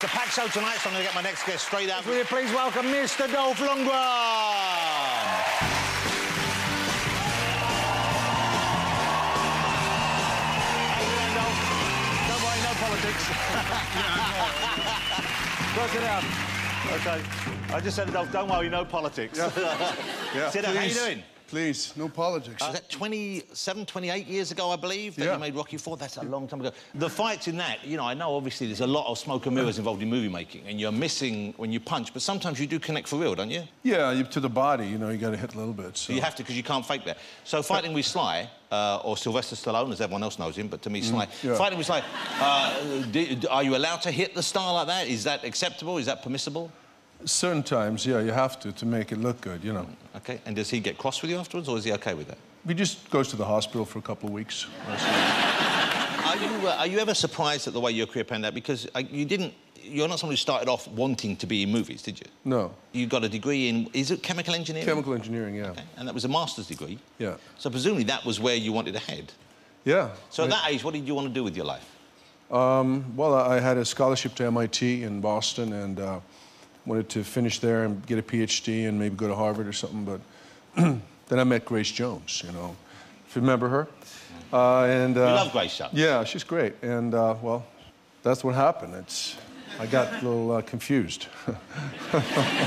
a packed show tonight, so I'm going to get my next guest straight out. Will you please welcome Mr. Dolph Lundgren? Don't worry, no politics. Work it out. OK. I just said, Dolph, don't worry, no politics. Yeah. Sit down. How you doing? Please, no politics. Was that 27, 28 years ago, I believe, that you made Rocky IV? That's a long time ago. The fights in that, you know, I know obviously there's a lot of smoke and mirrors involved in movie making, and you're missing when you punch, but sometimes you do connect for real, don't you? Yeah, to the body, you know, you got to hit a little bit. So. You have to, because you can't fake that. So fighting with Sly, or Sylvester Stallone, as everyone else knows him, but to me, Sly. Fighting with Sly, are you allowed to hit the star like that? Is that acceptable? Is that permissible? Certain times, yeah, you have to make it look good, you know. OK. And does he get cross with you afterwards, or is he OK with that? He just goes to the hospital for a couple of weeks. Are you ever surprised at the way your career panned out? Because you're not someone who started off wanting to be in movies, did you? No. You got a degree in, is it chemical engineering? Chemical engineering, yeah. Okay. And that was a master's degree? Yeah. So presumably that was where you wanted to head? Yeah. So at that age, what did you want to do with your life? Well, I had a scholarship to MIT in Boston, and wanted to finish there and get a PhD and maybe go to Harvard or something, but then I met Grace Jones, you know, if you remember her. You love Grace Jones? Yeah, she's great, and, well, that's what happened. I got a little confused.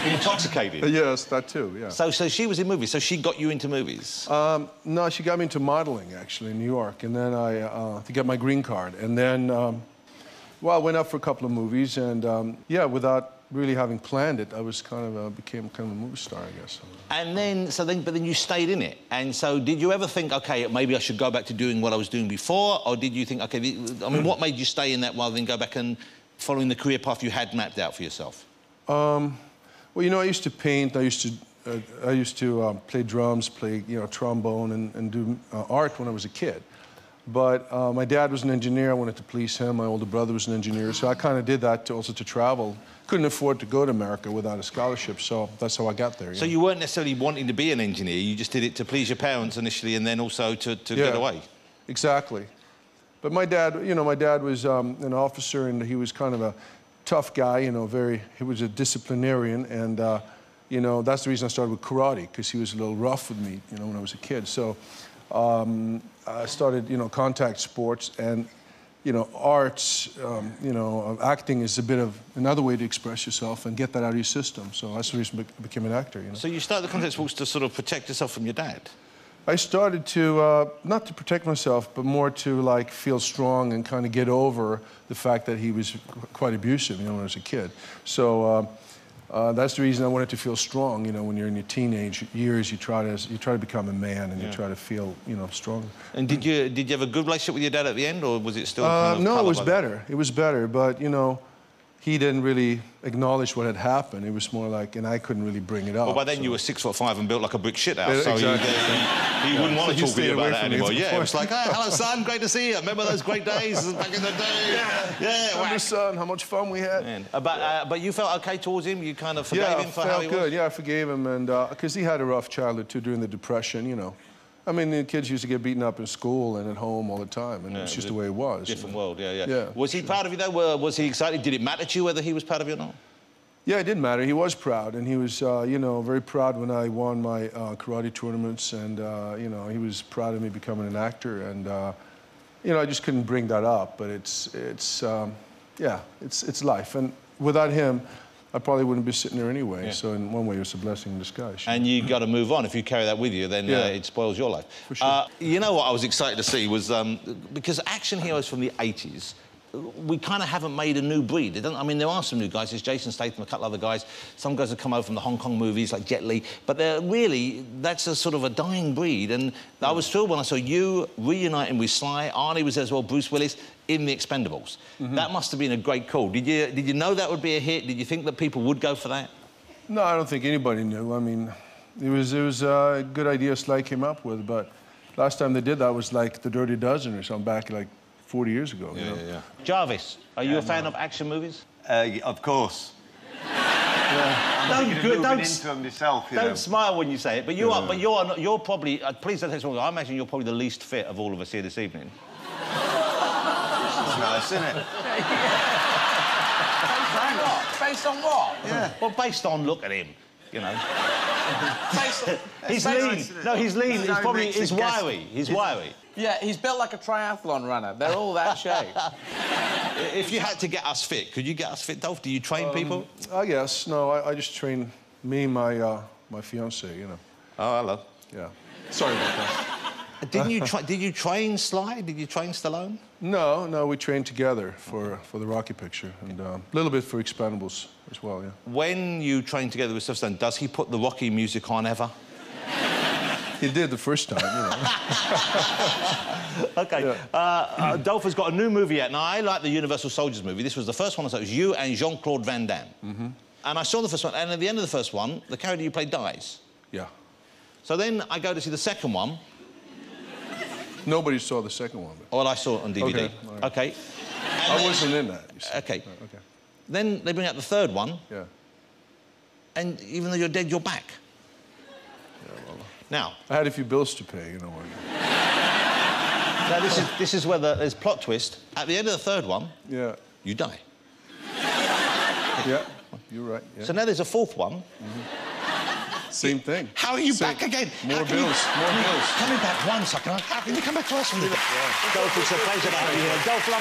Intoxicated? Yes, that too, yeah. So she was in movies, so she got you into movies? No, she got me into modeling, actually, in New York, and then to get my green card, and then, well, I went up for a couple of movies, and, yeah, without really having planned it, I was became kind of a movie star, I guess. And then, but then you stayed in it. And so did you ever think, OK, maybe I should go back to doing what I was doing before? Or did you think, OK, I mean, what made you stay in that rather than go back and following the career path you had mapped out for yourself? Well, you know, I used to paint, I used to play drums, play, you know, trombone and do art when I was a kid. But my dad was an engineer, I wanted to please him. My older brother was an engineer, so I kind of did that also to travel. Couldn't afford to go to America without a scholarship, so that's how I got there. So you weren't necessarily wanting to be an engineer, you just did it to please your parents initially and then also to get away? Exactly. But my dad, you know, my dad was an officer, and he was kind of a tough guy, you know, he was a disciplinarian, and, you know, that's the reason I started with karate, because he was a little rough with me, you know, when I was a kid. So I started, you know, contact sports, and, you know, arts, you know, acting is a bit of another way to express yourself and get that out of your system. So that's the reason I became an actor, you know. So you started the contact sports to sort of protect yourself from your dad? I started to, not to protect myself, but more to, like, feel strong and kind of get over the fact that he was quite abusive, you know, when I was a kid. So that's the reason I wanted to feel strong. You know, when you're in your teenage years, you try to become a man, and you try to feel, you know, strong. And did you have a good relationship with your dad at the end, or was it still kind of no, it was better. It was better, but, you know, he didn't really acknowledge what had happened. It was more like, and I couldn't really bring it up. Well, by then you were 6'5" and built like a brick shithouse, so exactly. he wouldn't want to talk to you about that anymore. Yeah, it was like, hey, hello, son, great to see you. Remember those great days back in the day? Yeah. Remember, son, how much fun we had. But you felt okay towards him? You kind of forgave him for how he was? Yeah, I felt good. Yeah, I forgave him, and because he had a rough childhood too during the Depression, you know. I mean, the kids used to get beaten up in school and at home all the time, and it's just the way it was. Different world, yeah. Was he proud of you, though? Was he excited? Did it matter to you whether he was proud of you or not? Yeah, it did matter. He was proud, and he was, you know, very proud when I won my karate tournaments, and, you know, he was proud of me becoming an actor, and, you know, I just couldn't bring that up, but it's life, and without him, I probably wouldn't be sitting there anyway. Yeah. So in one way, it's a blessing in disguise. And you got to move on. If you carry that with you, then it spoils your life. For sure. You know what I was excited to see was because action heroes from the 80s, we kind of haven't made a new breed. I mean, there are some new guys. There's Jason Statham, a couple other guys. Some guys have come over from the Hong Kong movies, like Jet Li. But that's a sort of a dying breed. And I was thrilled when I saw you reuniting with Sly. Arnie was there as well, Bruce Willis, in The Expendables. That must have been a great call. Did you know that would be a hit? Did you think that people would go for that? No, I don't think anybody knew. I mean, it was a good idea Sly came up with, but last time they did that was like The Dirty Dozen or something back like 40 years ago. Yeah. Jarvis, are you a fan of action movies? Of course. Don't smile when you say it, but you are. But you're probably. Please don't take it wrong. I imagine you're probably the least fit of all of us here this evening. It's nice, isn't it? Based on what? Yeah. Well, based on, look at him, you know. He's based lean. No, he's lean. He's probably... He's wiry. He's wiry. Yeah, he's built like a triathlon runner. They're all that shape. If you had to get us fit, could you get us fit, Dolph? Do you train people? Yes. No, I just train me and my fiancée, you know. Oh, hello. Yeah. Sorry about that. Did you train Sly? Did you train Stallone? No, we trained together for the Rocky picture, and a little bit for Expendables as well, yeah. When you train together with Stallone, does he put the Rocky music on ever? He did the first time, you know. OK. Yeah. Dolph has got a new movie out. Now, I like the Universal Soldiers movie. This was the first one, so it was you and Jean-Claude Van Damme. Mm-hmm. And I saw the first one, and at the end of the first one, the character you played dies. Yeah. So then I go to see the second one. Nobody saw the second one. Well, I saw it on DVD. Okay. Right. OK. I wasn't in that, you see. OK. Okay. Then they bring out the third one. Yeah. And even though you're dead, you're back. Yeah, well... Now... I had a few bills to pay, you know. Now, this is where there's plot twist. At the end of the third one... Yeah. You die. Yeah, you're right. Yeah. So now there's a fourth one. Mm-hmm. Same thing. How are you back again? More bills. Coming back once, how can you come back twice? Dolph, it's a pleasure to have you here. Dolph Lundgren.